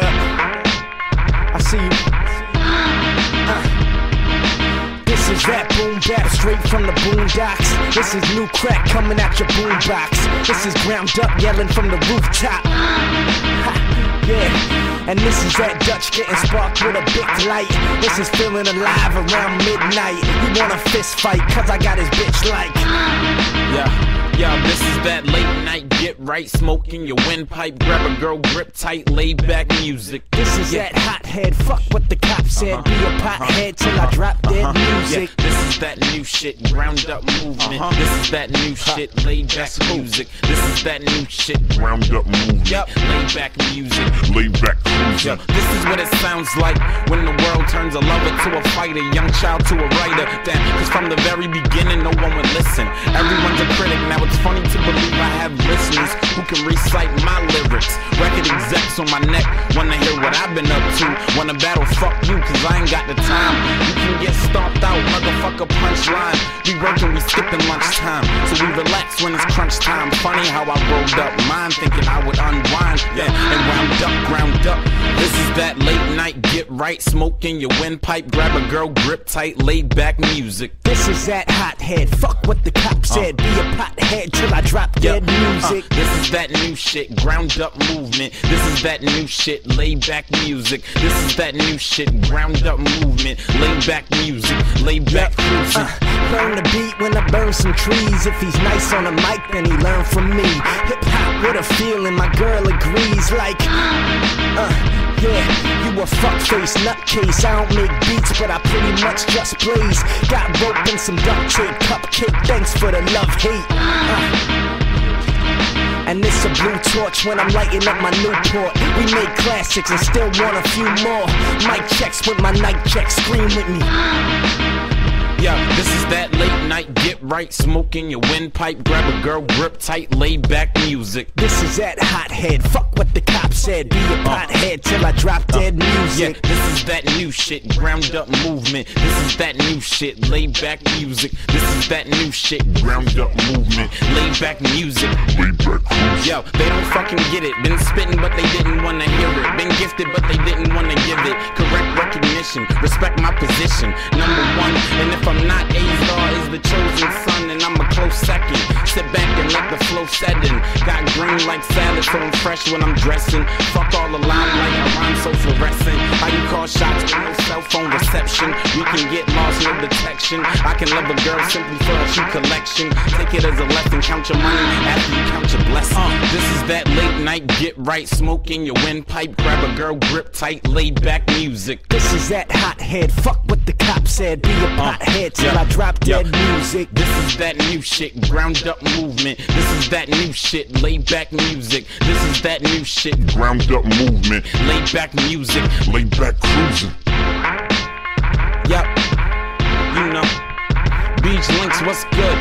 up. I see you. This is that boom bap straight from the boondocks. This is new crack coming out your boombox. This is ground up yelling from the rooftop. Ha, yeah, and this is that Dutch getting sparked with a big light. This is feeling alive around midnight. You want a fist fight, cause I got his bitch like. Yeah, this is that late night get right, smoking your windpipe, grab a girl, grip tight, laid back music. This is that hothead, fuck what the cop said. Be a pothead till I drop dead music. Yeah, this is that new shit, ground up movement. This is that new shit, laid back music. This is that new shit, ground up movement. Yep, laid back music. Laid back cruising. This is what it sounds like when the world turns a lover to a fighter, young child to a writer. Damn, cause from the very beginning no one would listen. Everyone's a critic, now it's funny to believe I have listeners who can recite my lyrics. Record execs on my neck wanna hear what I've been up to. Wanna battle, fuck you, cause I ain't got the time. You can get stomped out, motherfucker punchline. We working, we skipping lunchtime, so we relax when it's crunch time. Funny how I rolled up mine, thinking I would unwind, yeah, and ground up. This is that late night get right, smoking your windpipe, grab a girl, grip tight, laid back music. This is that hothead, fuck what the cop said. Be a pothead till I drop dead music. This is that new shit, ground up movement. This is that new shit, laid back music. This is that new shit, ground up movement, laid back music, laid back cruising. Learn the beat when I burn some trees. If he's nice on the mic, then he learn from me. Hip hop with a feeling, my girl agrees. Like, yeah, you a fuckface nutcase. I don't make beats, but I pretty much just blaze. Got rope and some duct tape, cupcake. Thanks for the love, hate. And this a blue torch when I'm lighting up my Newport. We made classics and still want a few more. Mic checks with my night check, scream with me. Yeah, this is that late night get right, smoking your windpipe, grab a girl, grip tight, laid back music. This is that hothead, fuck what the cop said. Be a pothead till I drop dead music. Yeah, this is that new shit, ground up movement. This is that new shit, laid back music. This is that new shit, ground up movement. Laid back music. Laid back cruising. Yo, they don't fucking get it. Been spitting but they didn't wanna hear it. Been gifted but they didn't wanna give it. Correct recognition, respect my position. Number one, and if I'm not, A-Star is the chosen son, and I'm a close second. Sit back and let the flow set in. Got green like salad, so I'm fresh when I'm dressing. Fuck all the limelight, I rhyme so fluorescent. How you call shots with no cell phone reception? We can get lost, no detection. I can love a girl simply for a shoe collection. Take it as a lesson, count your money after you count your blessings. This is that late night get right, smoking your windpipe, grab a girl, grip tight, laid back music. This is that hothead, fuck what the cop said. Be a pothead till I drop dead music. This is that new shit, ground up movement. This is that new shit, laid back music. This is that new shit, ground up movement. Laid back music. Laid back cruising. Yep, you know, Beach Links, what's good?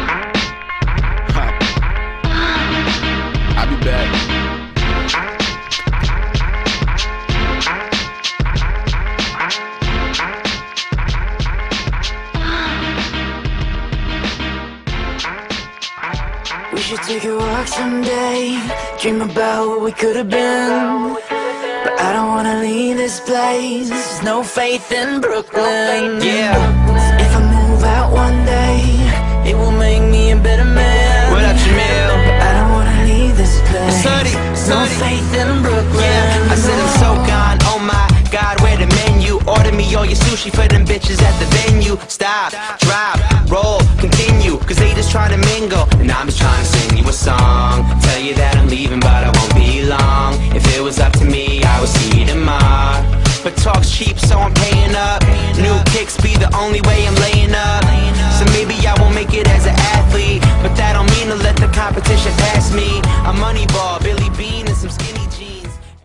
I'll be back. We should take a walk someday, dream about what we could have been. But I don't wanna leave this place, there's no faith in Brooklyn. Yeah. If I move out one day, it will make me a better man. What up, Jamil? But I don't wanna leave this place, no faith in Brooklyn. Yeah, I said I'm so gone, oh my God, where the menu? Order me all your sushi for them bitches at the venue. Stop, drop, roll, continue, cause they just trying to mingle, and I'm just trying to sing you a song. Tell you that I'm leaving, but I won't be long. If it was up to me, I would see you tomorrow. But talk's cheap,